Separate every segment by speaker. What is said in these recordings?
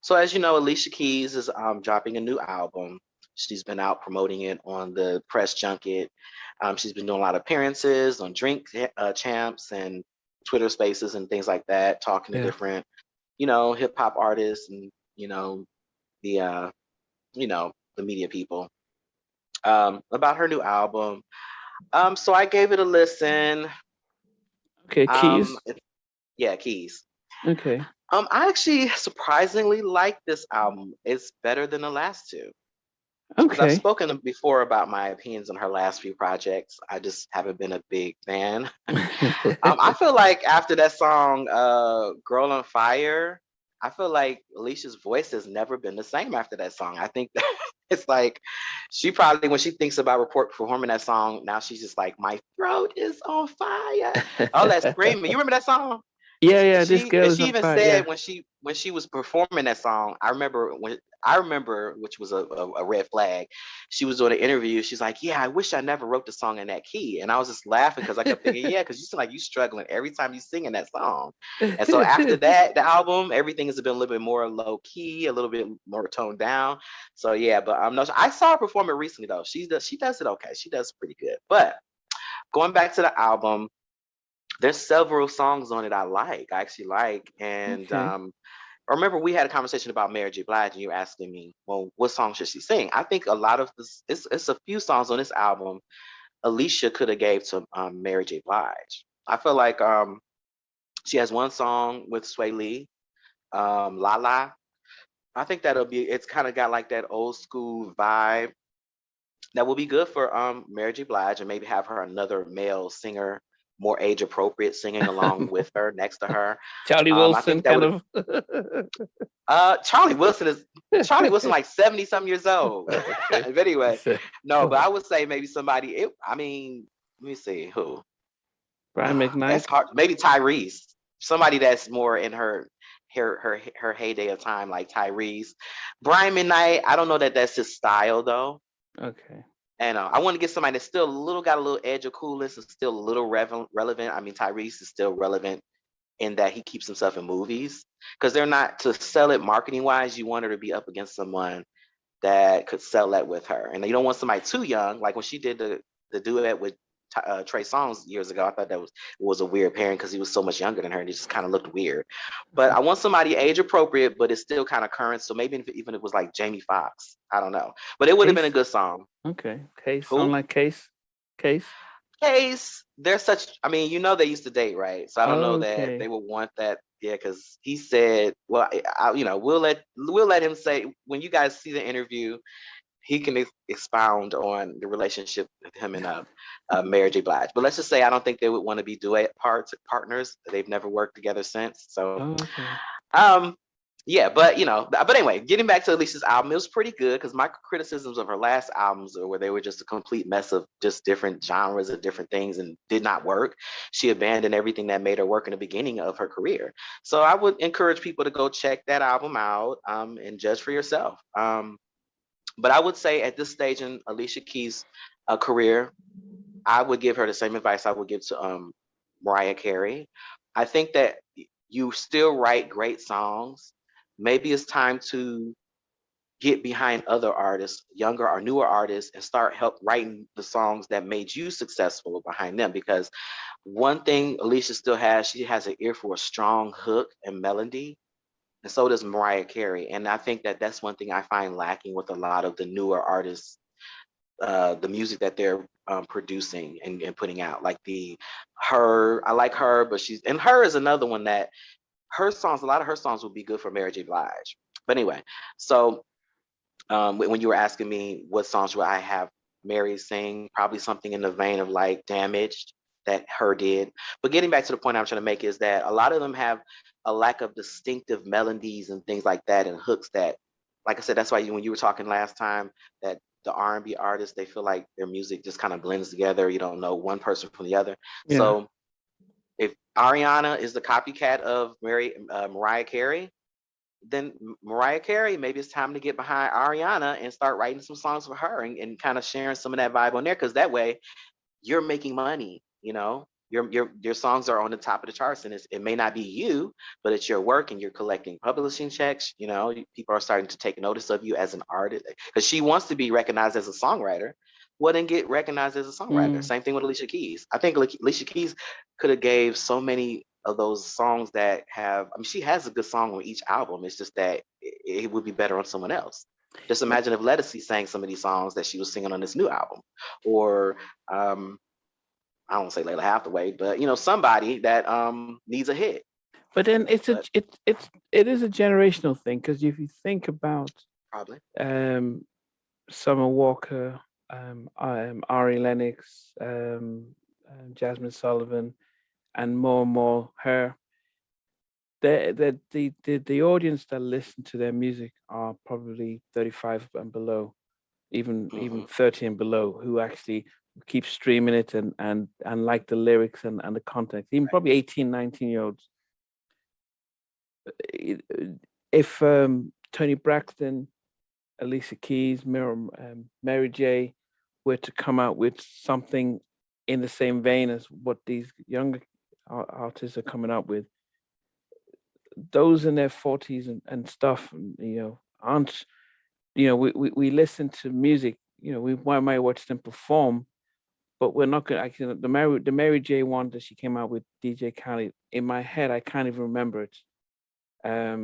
Speaker 1: So as you know, Alicia Keys is dropping a new album. She's been out promoting it on the press junket. She's been doing a lot of appearances on Drink Champs and Twitter Spaces and things like that, talking to
Speaker 2: Yeah.
Speaker 1: different, hip hop artists and the the media people about her new album. So I gave it a listen.
Speaker 2: Okay,
Speaker 1: Um,
Speaker 2: Keys.
Speaker 1: it- yeah, Keys.
Speaker 2: Okay.
Speaker 1: I actually surprisingly like this album. It's better than the last two. Because I've
Speaker 2: Okay.
Speaker 1: spoken before about my opinions on her last few projects. I just haven't been a big fan. I feel like after that song, Girl on Fire, I feel like Alicia's voice has never been the same after that song. I think that it's like she probably, when she thinks about performing that song, now she's just like, my throat is on fire. All that screaming. You remember that song?
Speaker 2: Yeah, yeah. This
Speaker 1: She
Speaker 2: girl
Speaker 1: and
Speaker 2: is
Speaker 1: she
Speaker 2: on
Speaker 1: even
Speaker 2: fire.
Speaker 1: said
Speaker 2: Yeah.
Speaker 1: when she was performing that song, I remember, which was a red flag. She was doing an interview. She's like, "Yeah, I wish I never wrote the song in that key." And I was just laughing because I kept thinking, "Yeah, because you seem like you struggling every time you sing in that song." And so after that, the album, everything has been a little bit more low key, a little bit more toned down. So yeah, but no, I saw her perform it recently though. She does it okay. She does pretty good. But going back to the album, there's several songs on it I actually like. And
Speaker 2: Okay.
Speaker 1: I remember we had a conversation about Mary J. Blige, and you were asking me, well, what song should she sing? I think a lot of this, it's a few songs on this album Alicia could have gave to Mary J. Blige. I feel like she has one song with Sway Lee, La La. I think it's kind of got like that old school vibe that will be good for Mary J. Blige, and maybe have her another male singer, more age appropriate, singing along with her, next to her.
Speaker 2: Charlie
Speaker 1: I
Speaker 2: Wilson,
Speaker 1: think that
Speaker 2: kind
Speaker 1: would.
Speaker 2: of.
Speaker 1: Charlie Wilson like 70 some years old.
Speaker 2: Okay.
Speaker 1: But anyway,
Speaker 2: So,
Speaker 1: no, but I would say maybe somebody. I mean, let me see who.
Speaker 2: Brian
Speaker 1: That's
Speaker 2: McKnight.
Speaker 1: hard. Maybe Tyrese. Somebody that's more in her heyday of time, like Tyrese. Brian McKnight. I don't know that that's his style though.
Speaker 2: Okay.
Speaker 1: And I want to get somebody that's still got a little edge of coolness and still a little relevant. I mean, Tyrese is still relevant in that he keeps himself in movies, because they're not, to sell it marketing wise, you want her to be up against someone that could sell that with her, and you don't want somebody too young, like when she did the duet with Trey Songz years ago. I thought that was a weird pairing because he was so much younger than her and it just kind of looked weird. But I want somebody age appropriate but it's still kind of current, so maybe even if it was like Jamie Foxx, I don't know, but it would have been a
Speaker 2: Case.
Speaker 1: good song.
Speaker 2: Okay. Case. Sound
Speaker 1: Who?
Speaker 2: like Case. Case.
Speaker 1: Case, they're such, I mean, they used to date, right? So I don't know that they
Speaker 2: Okay.
Speaker 1: would want that. Yeah, because he said, well, we'll let him say, when you guys see the interview, he can expound on the relationship with him and Mary J. Blige. But let's just say I don't think they would want to be partners. They've never worked together since. So
Speaker 2: Okay.
Speaker 1: um, yeah, but but anyway, getting back to Alicia's album, it was pretty good, because my criticisms of her last albums were where they were just a complete mess of just different genres of different things and did not work. She abandoned everything that made her work in the beginning of her career. So I would encourage people to go check that album out, and judge for yourself. But I would say at this stage in Alicia Keys' career, I would give her the same advice I would give to Mariah Carey. I think that you still write great songs. Maybe it's time to get behind other artists, younger or newer artists, and start help writing the songs that made you successful behind them. Because one thing Alicia still has, she has an ear for a strong hook and melody, and so does Mariah Carey. And I think that that's one thing I find lacking with a lot of the newer artists, the music that they're producing and putting out. Like I like her, but her is another one that her songs, a lot of her songs would be good for Mary J. Blige. But anyway, so when you were asking me what songs would I have Mary sing, probably something in the vein of like Damaged that her did. But getting back to the point I'm trying to make is that a lot of them have a lack of distinctive melodies and things like that, and hooks that, like I said, that's why when you were talking last time, that the R&B artists, they feel like their music just kind of blends together. You don't know one person from the other.
Speaker 2: Yeah.
Speaker 1: So if Ariana is the copycat of Mariah Carey, then Mariah Carey, maybe it's time to get behind Ariana and start writing some songs for her, and kind of sharing some of that vibe on there, because that way you're making money, your songs are on the top of the charts, and it may not be you, but it's your work, and you're collecting publishing checks. People are starting to take notice of you as an artist, because she wants to be recognized as a songwriter. Well, then get recognized as a songwriter. Same thing with Alicia Keys. I think Alicia Keys could have gave so many of those songs that have. I mean, she has a good song on each album. It's just that it would be better on someone else. Just imagine if Ledisi sang some of these songs that she was singing on this new album, or I don't say Layla Hathaway, but somebody that needs a hit.
Speaker 2: But then it is a generational thing, because if you think about
Speaker 1: Probably
Speaker 2: Summer Walker, Ari Lennox, Jasmine Sullivan, and more her, the audience that listen to their music are probably 35 and below, even 30 and below, who actually keep streaming it and like the lyrics and the context, even probably 18, 19-year-olds. If Toni Braxton, Alicia Keys, Mary J were to come out with something in the same vein as what these younger artists are coming up with, those in their 40s and stuff, aren't, we listen to music, we might watch them perform, but we're not going to, the Mary J one that she came out with DJ Khaled, in my head, I can't even remember it. I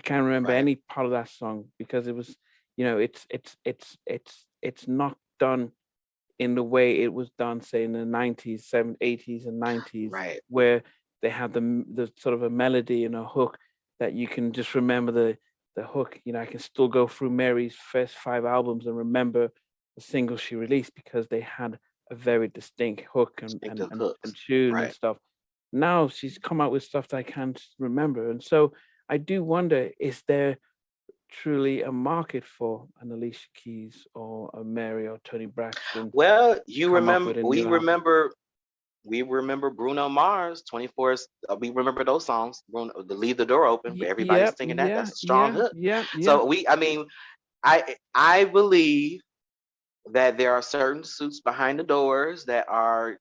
Speaker 2: can't remember any part of that song, because it was, it's not done in the way it was done, say, in the 90s, 70s, 80s, and 90s, where they had the sort of a melody and a hook that you can just remember the hook. I can still go through Mary's first 5 albums and remember the singles she released, because they had a very distinct hook and tune and stuff. Now she's come out with stuff that I can't remember. And so I do wonder, is there truly a market for an Alicia Keys or a Mary or Toni Braxton?
Speaker 1: Well, we remember Bruno Mars 24. We remember those songs, Bruno, the Leave the Door Open, but everybody's singing that. That's a strong hook. So I believe that there are certain suits behind the doors that are,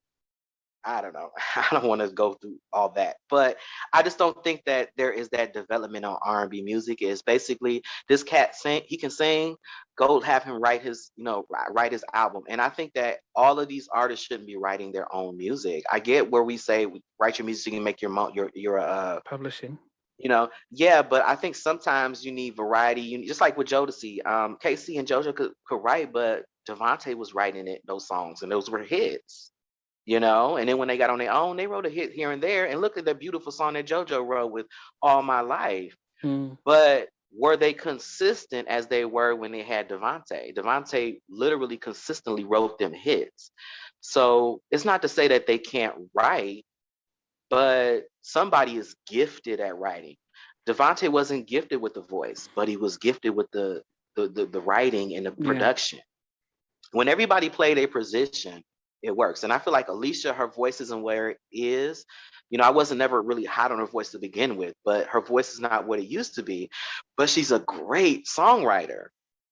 Speaker 1: I don't know. I don't want to go through all that, but I just don't think that there is that development on R&B music. Is basically, this cat he can sing, go have him write his album. And I think that all of these artists shouldn't be writing their own music. I get where we say write your music and make your
Speaker 2: publishing.
Speaker 1: Yeah, but I think sometimes you need variety. Just like with Jodeci, KC and JoJo could write, but Devontae was writing those songs, and those were hits. And then when they got on their own, they wrote a hit here and there. And look at the beautiful song that JoJo wrote with All My Life. But were they consistent as they were when they had Devontae? Devontae literally consistently wrote them hits. So it's not to say that they can't write, but somebody is gifted at writing. Devontae wasn't gifted with the voice, but he was gifted with the writing and the production. When everybody played a position, it works. And I feel like Alicia, her voice isn't where it is. I wasn't never really hot on her voice to begin with, but her voice is not what it used to be. But she's a great songwriter.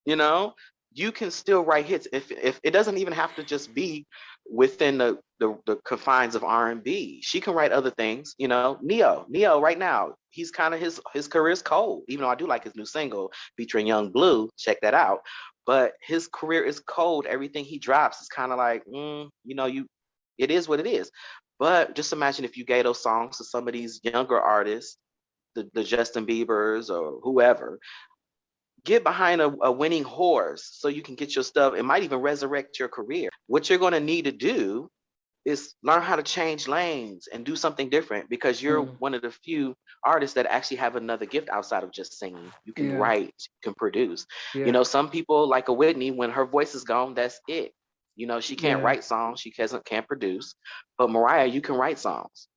Speaker 1: You can still write hits. If it doesn't even have to just be within the confines of R&B. She can write other things. Neo right now, he's kind of his career's cold. Even though I do like his new single featuring Young Blue, check that out. But his career is cold. Everything he drops is kind of like, it is what it is. But just imagine if you gave those songs to some of these younger artists, the Justin Biebers or whoever. Get behind a winning horse so you can get your stuff. It might even resurrect your career. What you're going to need to do is learn how to change lanes and do something different, because you're one of the few artists that actually have another gift outside of just singing. You can write, you can produce. Some people like a Whitney, when her voice is gone, that's it. She can't write songs, she can't produce. But Mariah, you can write songs.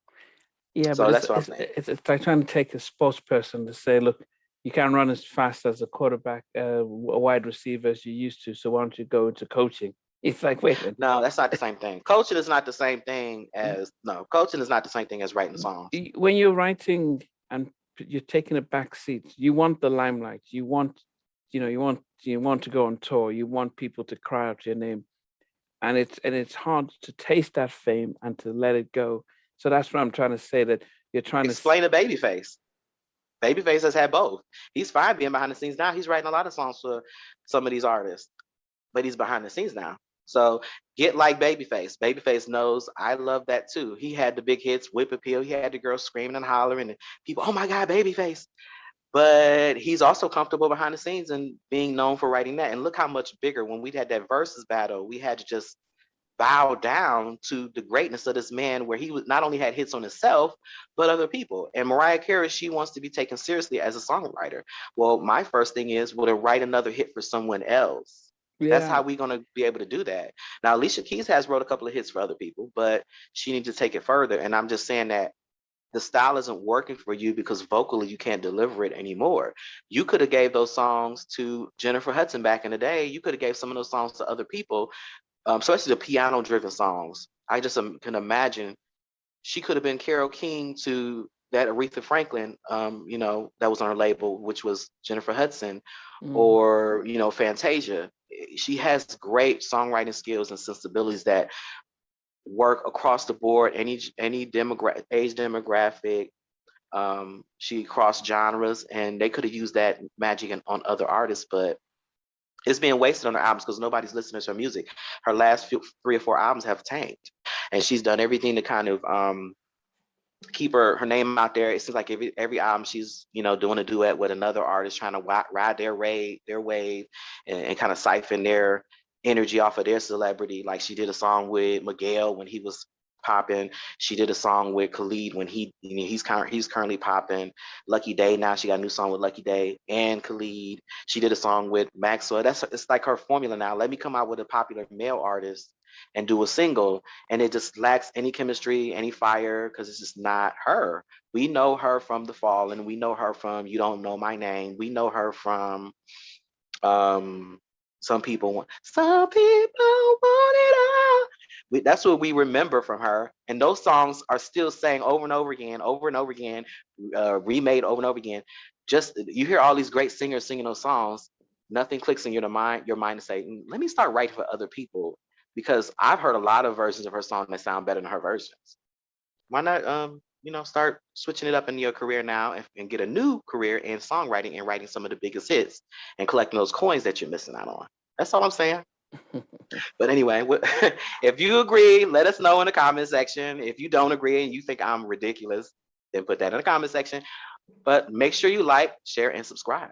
Speaker 2: Yeah, so but that's what I'm saying. It's like trying to take a sports person to say, look, you can't run as fast as a quarterback, a wide receiver as you used to. So why don't you go into coaching? It's like, wait a minute.
Speaker 1: No, that's not the same thing. Coaching is not the same thing as writing songs.
Speaker 2: When you're writing and you're taking a back seat, you want the limelight. You want to go on tour. You want people to cry out your name. and it's hard to taste that fame and to let it go. So that's what I'm trying to say, that you're trying
Speaker 1: Explain to Babyface. Babyface has had both. He's fine being behind the scenes now. He's writing a lot of songs for some of these artists, but he's behind the scenes now. So get like Babyface. Babyface knows I love that too. He had the big hits, Whip Appeal. He had the girls screaming and hollering, and people, oh my God, Babyface. But he's also comfortable behind the scenes and being known for writing that. And look how much bigger when we had that versus battle, we had to just bow down to the greatness of this man, where he was not only had hits on himself but other people. And Mariah Carey, she wants to be taken seriously as a songwriter. Well, my first thing is, will to write another hit for someone else. That's how we're going to be able to do that. Now, Alicia Keys has wrote a couple of hits for other people, but she needs to take it further. And I'm just saying that the style isn't working for you because vocally you can't deliver it anymore. You could have gave those songs to Jennifer Hudson back in the day. You could have gave some of those songs to other people, especially the piano-driven songs. I just can imagine she could have been Carole King to that Aretha Franklin, that was on her label, which was Jennifer Hudson, or Fantasia. She has great songwriting skills and sensibilities that work across the board, any age demographic. She crossed genres, and they could have used that magic on other artists, but it's being wasted on her albums because nobody's listening to her music. Her last 3 or 4 albums have tanked, and she's done everything to kind of keep her name out there. It seems like every album she's doing a duet with another artist, trying to ride their wave and kind of siphon their energy off of their celebrity. Like she did a song with Miguel when he was popping. She did a song with Khalid when he's currently popping. Lucky Day, now she got a new song with Lucky Day and Khalid. She did a song with Maxwell. It's like her formula now. Let me come out with a popular male artist and do a single, and it just lacks any chemistry, any fire, because it's just not her. We know her from The Fall, and we know her from You Don't Know My Name. We know her from Some People Want It All. That's what we remember from her, and those songs are still sang over and over again, remade over and over again. Just you hear all these great singers singing those songs, nothing clicks in your mind to say, let me start writing for other people, because I've heard a lot of versions of her song that sound better than her versions. Why not start switching it up in your career now and get a new career in songwriting and writing some of the biggest hits and collecting those coins that you're missing out on. That's all I'm saying. But anyway, if you agree, let us know in the comment section. If you don't agree and you think I'm ridiculous, then put that in the comment section. But make sure you like, share, and subscribe.